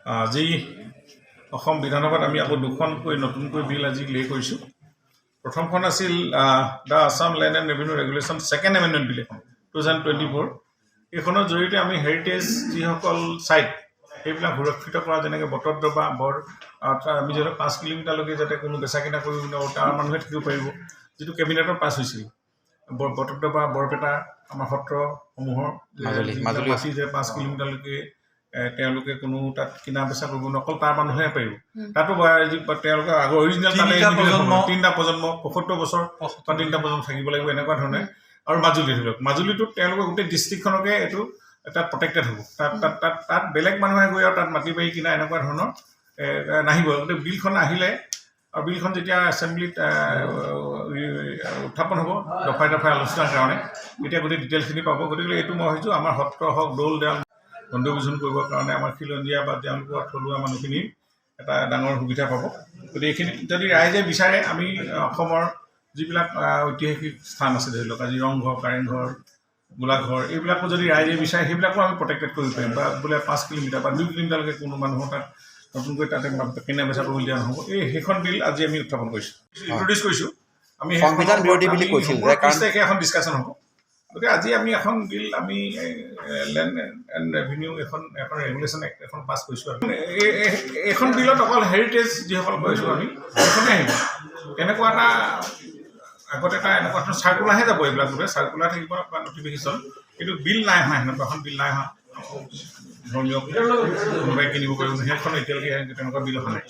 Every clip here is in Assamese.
আজি অসম বিধানসভাত আমি আকৌ দুখনকৈ নতুনকৈ বিল আজি লে কৰিছোঁ। প্ৰথমখন আছিল the Assam land and revenue regulation second amendment bill এখন 2024। এইখনৰ জৰিয়তে আমি হেৰিটেজ যিসকল ছাইট সেইবিলাক সুৰক্ষিত কৰা, যেনেকৈ বটদ্ৰৱা বৰ আমি যাতে 5 কিলোমিটাৰলৈকে যাতে কোনো বেচা কিনা কৰিব নোৱাৰোঁ তাৰ মানুহে থাকিব পাৰিব, যিটো কেবিনেটত পাছ হৈছিল। বটদ্ৰৱা বৰপেটা আমাৰ সত্ৰসমূহৰ মাটি যে 5 কিলোমিটাৰলৈকে তেওঁলোকে কোনো তাত কিনা বেচা কৰিব নোৱাৰে, অকল তাৰ মানুহে পাৰিব। তাতো তেওঁলোকে আগৰ অৰিজিনেল তিনিটা প্ৰজন্ম 75 বছৰ বা 3টা প্ৰজন্ম থাকিব লাগিব, এনেকুৱা ধৰণে। আৰু মাজুলী ধৰি লওক, মাজুলীটোত তেওঁলোকে গোটেই ডিষ্ট্ৰিক্টখনকে এইটো তাত প্ৰটেক্টেড হ'ব। তাত বেলেগ মানুহে গৈ আৰু তাত মাটি বাৰী কিনা এনেকুৱা ধৰণৰ নাহিব। গতিকে বিলখন আহিলে আৰু বিলখন যেতিয়া এছেম্বলিত উত্থাপন হ'ব দফাই দফাই আলোচনাৰ কাৰণে, এতিয়া গোটেই ডিটেইলছখিনি পাব। গতিকে এইটো মই ভাবিছোঁ আমাৰ সত্ৰ হওক, দৌল দেৱাল কণ্ট্ৰিবিউশ্যন কৰিবৰ কাৰণে আমাৰ খিলঞ্জীয়া বা তেওঁলোকৰ থলুৱা মানুহখিনি এটা ডাঙৰ সুবিধা পাব। গতিকে এইখিনি যদি ৰাইজে বিচাৰে, আমি অসমৰ যিবিলাক ঐতিহাসিক স্থান আছে, ধৰি লওক আজি ৰংঘৰ, কাৰেংঘৰ, গোলাঘৰ, এইবিলাকো যদি ৰাইজে বিচাৰে সেইবিলাকো আমি প্ৰটেক্টেড কৰিব পাৰিম। বা বোলে 5 কিলোমিটাৰ বা 2 কিলোমিটাৰলৈকে কোনো মানুহৰ তাত নতুনকৈ তাতে কিনা বেচা কৰিবলৈ দিয়া নহ'ব। সেইখন বিল আজি আমি উত্থাপন কৰিছোঁ, ইণ্ট্ৰডিউচ কৰিছোঁ। আমি সংবিধান বিৰোধী বুলি কৈছিল, 30 তাৰিখে এখন ডিছকাশ্যন হ'ব। গতিকে আজি আমি এখন বিল আমি লেণ্ড এণ্ড ৰেভিনিউ এখন ৰেগুলেশ্যন এক্ট এখন পাছ কৰিছোঁ। আৰু এইখন বিলত অকল হেৰিটেজ যিসকল কৈছোঁ আমি সেইখনে আহিব। এনেকুৱা এটা আগতে এনেকুৱা ধৰণৰ চাৰ্কুলাৰহে যাব, এইবিলাক বোলে চাৰ্কুলাৰ থাকিব বা নটিফিকেশ্যন, কিন্তু বিল নাই অহা, সেনেকুৱা এখন বিল নাই অহা। ধৰ্মীয় কোনোবাই কিনিব পাৰিব, সেইখন এতিয়ালৈকে তেনেকুৱা বিল অহা নাই।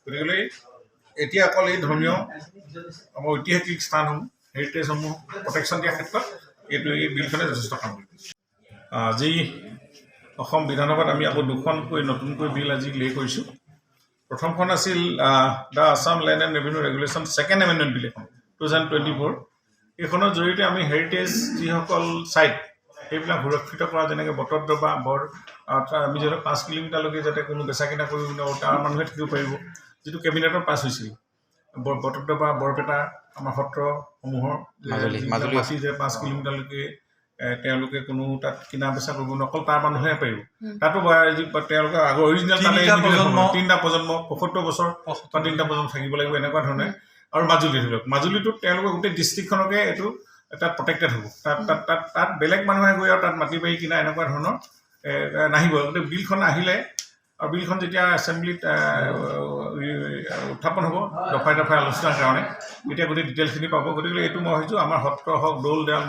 গতিকে এতিয়া অকল এই ধৰ্মীয় আমাৰ ঐতিহাসিক স্থানসমূহ, হেৰিটেজসমূহ প্ৰটেকশ্যন দিয়াৰ ক্ষেত্ৰত এই বিলখনে যথেষ্ট কাম কৰিব। আজি অসম বিধানসভাত আমি আকৌ দুখনকৈ নতুনকৈ বিল আজি লে কৰিছোঁ। প্ৰথমখন আছিল the Assam land and revenue regulation second amendment bill এখন 2024। এইখনৰ জৰিয়তে আমি হেৰিটেজ যিসকল ছাইট সেইবিলাক সুৰক্ষিত কৰা, যেনেকৈ বটদ্ৰৱা আমি যাতে 5 কিলোমিটাৰলৈকে যাতে কোনো বেচা কিনা কৰিব নোৱাৰোঁ তাৰ মানুহে থাকিব পাৰিব, যিটো কেবিনেটত পাছ হৈছিল। বটদ্ৰৱা বৰপেটা আমাৰ সত্ৰসমূহৰ মাটি যে 5 কিলোমিটাৰলৈকে তেওঁলোকে কোনো তাত কিনা বেচা কৰিব নোৱাৰে, অকল তাৰ মানুহে পাৰিব। তাতো তেওঁলোকে আগৰ অৰিজিনেল 3টা প্ৰজন্ম 75 বছৰ বা 3টা প্ৰজন্ম থাকিব লাগিব, এনেকুৱা ধৰণে। আৰু মাজুলী ধৰি লওক, মাজুলীটোত তেওঁলোকে গোটেই ডিষ্ট্ৰিক্টখনকে এইটো তাত প্ৰটেক্টেড হ'ব। তাত বেলেগ মানুহে গৈ আৰু তাত মাটি বাৰী কিনা এনেকুৱা ধৰণৰ নাহিব। গতিকে বিলখন আহিলে আৰু বিলখন যেতিয়া এছেম্বলিত উত্থাপন হ'ব দফাই দফাই আলোচনাৰ কাৰণে, এতিয়া গোটেই ডিটেইলছখিনি পাব। গতিকে এইটো মই ভাবিছোঁ আমাৰ সত্ৰ হওক, দৌল দেৱাল